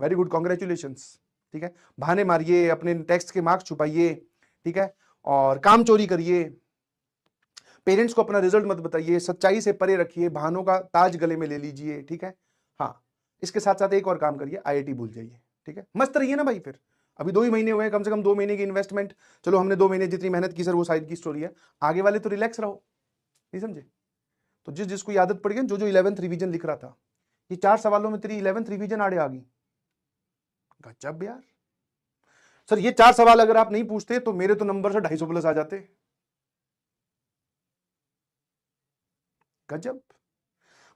Very good, congratulations. ठीक है, बहाने मारिए, अपने टेक्स्ट के मार्क्स छुपाइए, ठीक है, और काम चोरी करिए, पेरेंट्स को अपना रिजल्ट मत बताइए, सच्चाई से परे रखिए, बहानों का ताज गले में ले लीजिए, ठीक है। हाँ, इसके साथ साथ एक और काम करिए, आईआईटी भूल जाइए, ठीक है, मस्त रहिए ना भाई। फिर अभी 2 ही महीने हुए हैं, कम से कम 2 महीने की इन्वेस्टमेंट, चलो हमने 2 महीने जितनी मेहनत की सर वो साइड की स्टोरी है, आगे वाले तो रिलैक्स रहो, नहीं समझे। तो जिसको आदत पड़ गई, जो 11th रिवीजन लिख रहा था, ये 4 सवालों में तेरी 11th रिवीजन आड़े आ गई, गजब यार। सर ये 4 सवाल अगर आप नहीं पूछते तो मेरे तो नंबर से 250 प्लस आ जाते, गजब।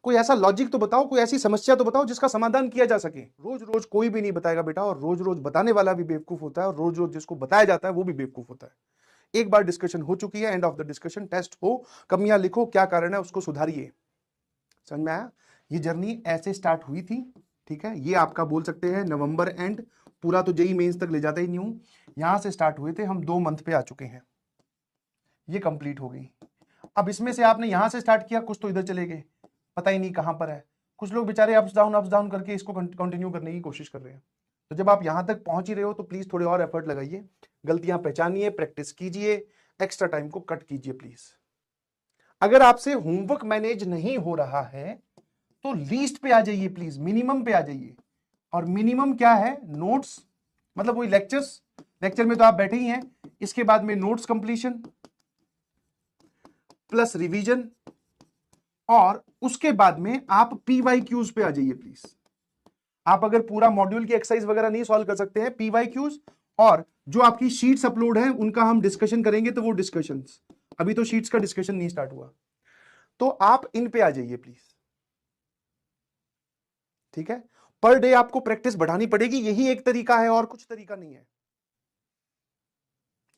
कोई ऐसा लॉजिक तो बताओ, कोई ऐसी समस्या तो बताओ जिसका समाधान किया जा सके। रोज रोज कोई भी नहीं बताएगा बेटा, और रोज रोज बताने वाला भी बेवकूफ होता है, और रोज रोज जिसको बताया जाता है वो भी बेवकूफ होता है। एक बार डिस्कशन हो चुकी है, end of the discussion, test हो, कमियां लिखो, क्या कारण है उसको सुधारिए। समझ में आया? ये जर्नी ऐसे स्टार्ट हुई थी, ठीक है, ये आपका बोल सकते हैं नवंबर एंड, पूरा तो जेई मेंस तक ले जाता ही नहीं हूं, यहां से स्टार्ट हुए थे हम, 2 मंथ पे आ चुके हैं, ये कंप्लीट हो गई। अब इसमें से आपने यहां से स्टार्ट किया, कुछ तो इधर चले गए, पता ही नहीं कहां पर है, कुछ लोग बेचारे अप्स डाउन करके इसको कंटिन्यू करने की कोशिश कर रहे हैं। तो जब आप यहां तक पहुंच ही रहे हो तो प्लीज थोड़े और एफर्ट लगाइए, गलतियां पहचानिए, प्रैक्टिस कीजिए, एक्स्ट्रा टाइम को कट कीजिए प्लीज। अगर आपसे होमवर्क मैनेज नहीं हो रहा है तो लीस्ट पे आ जाइए प्लीज, मिनिमम पे आ जाइए। और मिनिमम क्या है? नोट्स, मतलब वही लेक्चर्स, लेक्चर में तो आप बैठे ही हैं, इसके बाद में नोट्स कंप्लीशन प्लस रिवीजन, और उसके बाद में आप पीवाईक्यूज पे आ जाइए प्लीज। आप अगर पूरा मॉड्यूल की एक्सरसाइज वगैरह नहीं सॉल्व कर सकते हैं, पीवाईक्यूज और जो आपकी शीट्स अपलोड है उनका हम डिस्कशन करेंगे, तो वो डिस्कशंस, अभी तो शीट्स का डिस्कशन नहीं स्टार्ट हुआ, तो आप इन पे आ जाइए प्लीज, ठीक है। पर डे आपको प्रैक्टिस बढ़ानी पड़ेगी, यही एक तरीका है, और कुछ तरीका नहीं है।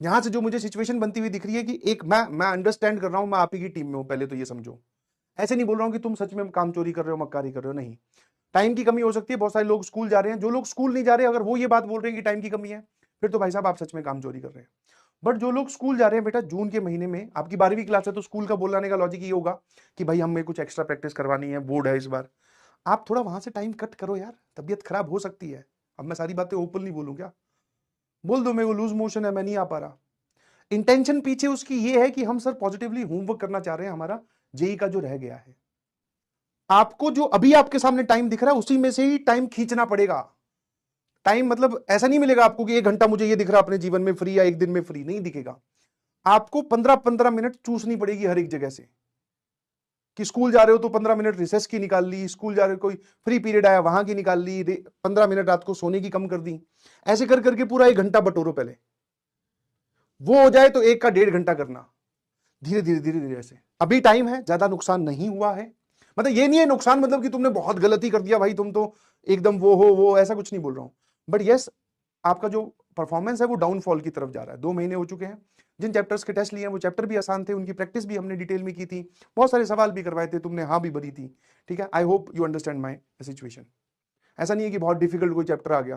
यहां से जो मुझे सिचुएशन बनती हुई दिख रही है कि एक मैं अंडरस्टैंड कर रहा हूं, मैं आप ही की टीम में हूं, पहले तो ये समझो। ऐसे नहीं बोल रहा हूं कि तुम सच में काम चोरी कर रहे हो, मक्कारी कर रहे हो, नहीं। टाइम की कमी हो सकती है, बहुत सारे लोग स्कूल जा रहे हैं, जो लोग स्कूल नहीं जा रहे, अगर वो ये बात बोल रहे हैं कि टाइम की कमी है, फिर तो भाई साहब आप सच में काम चोरी कर रहे हैं। बट जो लोग स्कूल जा रहे हैं बेटा, जून के महीने में आपकी 12वीं क्लास है, तो स्कूल का बोलाने का लॉजिक ये होगा कि भाई हमें कुछ एक्स्ट्रा प्रैक्टिस करवानी है, बोर्ड है इस बार, आप थोड़ा वहां से टाइम कट करो यार, तबीयत खराब हो सकती है। अब मैं सारी बातें ओपन नहीं बोलूं क्या? बोल दो मेरे को लूज मोशन है, मैं नहीं आ पा रहा। इंटेंशन पीछे उसकी ये है कि हम सर पॉजिटिवली होमवर्क करना चाह रहे हैं, हमारा जेई का जो रह गया है। आपको जो अभी आपके सामने टाइम दिख रहा है उसी में से ही टाइम खींचना पड़ेगा। टाइम मतलब ऐसा नहीं मिलेगा आपको कि 1 घंटा मुझे ये दिख रहा अपने जीवन में फ्री, या एक दिन में फ्री, नहीं दिखेगा। आपको 15-15 मिनट चूसनी पड़ेगी हर एक जगह से, कि स्कूल जा रहे हो तो 15 मिनट रिसेस की निकाल ली, स्कूल जा रहे हो कोई फ्री पीरियड आया वहां की निकाल ली, 15 मिनट रात को सोने की कम कर दी, ऐसे कर करके पूरा 1 घंटा बटोरो पहले। वो हो जाए तो 1 का 1.5 घंटा करना, धीरे धीरे धीरे धीरे ऐसे। अभी टाइम है, ज्यादा नुकसान नहीं हुआ है, मतलब ये नहीं है नुकसान मतलब कि तुमने बहुत गलती कर दिया भाई, तुम तो एकदम वो हो, वो ऐसा कुछ नहीं बोल रहा हूं। बट यस, आपका जो परफॉर्मेंस है वो डाउनफॉल की तरफ जा रहा है। 2 महीने हो चुके हैं, जिन चैप्टर्स के टेस्ट लिए हैं वो चैप्टर भी आसान थे, उनकी प्रैक्टिस भी हमने डिटेल में की थी, बहुत सारे सवाल भी करवाए थे, तुमने हाँ भी भरी थी, ठीक है। I hope you understand my situation. ऐसा नहीं है कि बहुत डिफिकल्ट कोई चैप्टर आ गया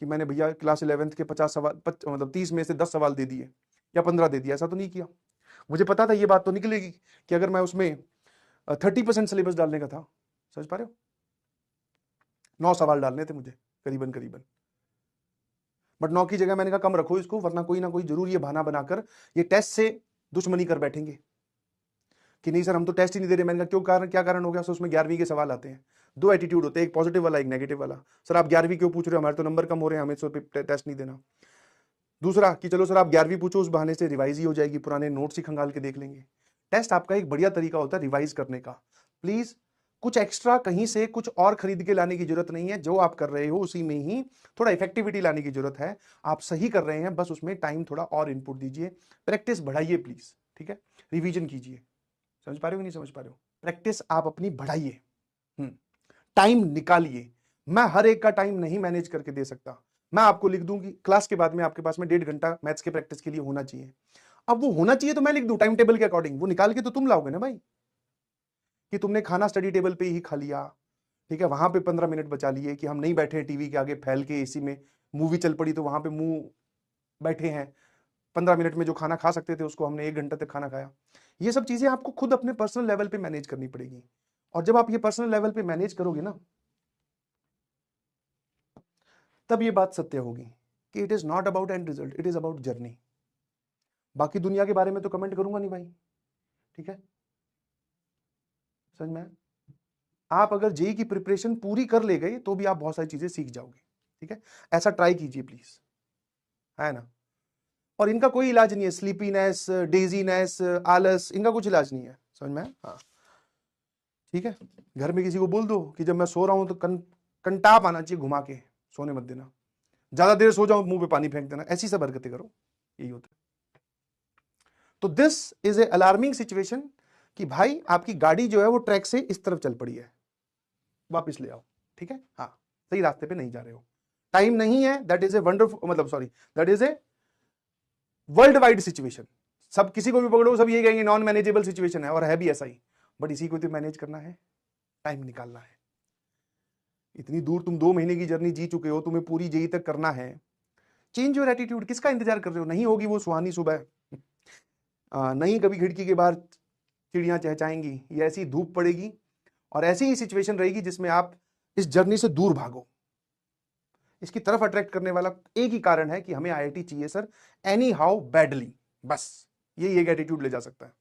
कि मैंने भैया क्लास 11th के 50 सवाल, मतलब 30 में से 10 सवाल दे दिए या 15 दे दिया, ऐसा तो नहीं किया। मुझे पता था ये बात तो निकलेगी कि अगर मैं उसमें 30% सिलेबस डालने का था, समझ पा रहे हो, 9 सवाल डालने थे मुझे करीबन करीबन, बट 9 की जगह मैंने कहा कम रखो इसको, वरना कोई ना कोई जरूर ये बहाना बनाकर ये टेस्ट से दुश्मनी कर बैठेंगे कि नहीं सर हम तो टेस्ट ही नहीं दे रहे। मैंने कहा क्यों, कारण क्या कारण हो गया? सो उसमें 11वीं के सवाल आते हैं, 2 एटीट्यूड होते हैं, एक पॉजिटिव वाला एक नेगेटिव वाला। सर आप 11वीं क्यों पूछ रहे हो, हमारे तो नंबर कम हो रहे हैं, हमें तो टेस्ट नहीं देना। दूसरा कि चलो सर आप 11वीं पूछो, उस बहाने से रिवाइज ही हो जाएगी, पुराने नोट्स ही खंगाल के देख लेंगे। टेस्ट आपका एक बढ़िया तरीका होता है रिवाइज करने का। प्लीज कुछ एक्स्ट्रा कहीं से कुछ और खरीद के लाने की जरूरत नहीं है, जो आप कर रहे हो उसी में ही थोड़ा इफेक्टिविटी लाने की जरूरत है। आप सही कर रहे हैं, बस उसमें टाइम थोड़ा और इनपुट दीजिए, प्रैक्टिस बढ़ाइए प्लीज, ठीक है, रिवीजन कीजिए। समझ पा रहे हो नहीं समझ पा रहे हो? प्रैक्टिस आप अपनी बढ़ाइए, टाइम निकालिए। मैं हर एक का टाइम नहीं मैनेज करके दे सकता, मैं आपको लिख दूं कि क्लास के बाद में आपके पास में 1.5 घंटा मैथ्स के प्रैक्टिस के लिए होना चाहिए। अब वो होना चाहिए तो मैं लिख दूं टाइम टेबल के अकॉर्डिंग, वो निकाल के तो तुम लाओगे ना भाई, कि तुमने खाना स्टडी टेबल पे ही खा लिया, ठीक है, वहां पे 15 मिनट बचा लिए, कि हम नहीं बैठे टीवी के आगे फैल के एसी में, मूवी चल पड़ी तो वहां पे मुंह बैठे हैं, 15 मिनट में जो खाना खा सकते थे उसको हमने 1 घंटा तक खाना खाया। ये सब चीजें आपको खुद अपने पर्सनल लेवल पे मैनेज करनी पड़ेगी, और जब आप ये पर्सनल लेवल पे मैनेज करोगे ना, तब ये बात सत्य होगी कि it is not about and result, it is about journey. बाकी दुनिया के बारे में तो कमेंट करूंगा नहीं भाई, ठीक है, समझ में? आप अगर जेई की प्रिपरेशन पूरी कर ले गए तो भी आप बहुत सारी चीजें सीख जाओगे, ठीक है, ऐसा ट्राई कीजिए प्लीज, है ना। और इनका कोई इलाज नहीं है, स्लीपीनेस, डेजीनेस, आलस, इनका कुछ इलाज नहीं है, समझ में? हाँ, ठीक है। घर में किसी को बोल दो कि जब मैं सो रहा हूं तो कंटाप आना चाहिए, घुमा के सोने मत देना, ज्यादा देर सो जाओ मुंह पे पानी फेंक देना, ऐसी सब हरकतें करो, यही होता है। तो this is a alarming situation कि भाई आपकी गाड़ी जो है वो ट्रैक से इस तरफ चल पड़ी है, वापस ले आओ, ठीक है, हाँ, सही रास्ते पे नहीं जा रहे हो, टाइम नहीं है, दैट इज ए वंडरफुल, मतलब sorry, that is a world wide situation. सब किसी को भी पकड़ो सब ये कहेंगे नॉन मैनेजेबल सिचुएशन है, और है भी ऐसा ही, बट इसी को तो मैनेज करना है, टाइम निकालना है। इतनी दूर तुम 2 महीने की जर्नी जी चुके हो, तुम्हें पूरी जेई तक करना है, चेंज योर एटीट्यूड, किसका इंतजार कर रहे हो? नहीं होगी वो सुहानी सुबह, नहीं कभी खिड़की के बाहर चिड़ियां चहचहाएंगी, ये ऐसी धूप पड़ेगी और ऐसी ही सिचुएशन रहेगी जिसमें आप इस जर्नी से दूर भागो। इसकी तरफ अट्रैक्ट करने वाला एक ही कारण है कि हमें आईआईटी चाहिए सर, एनी हाउ बैडली, बस यही एक एटीट्यूड ले जा सकता है।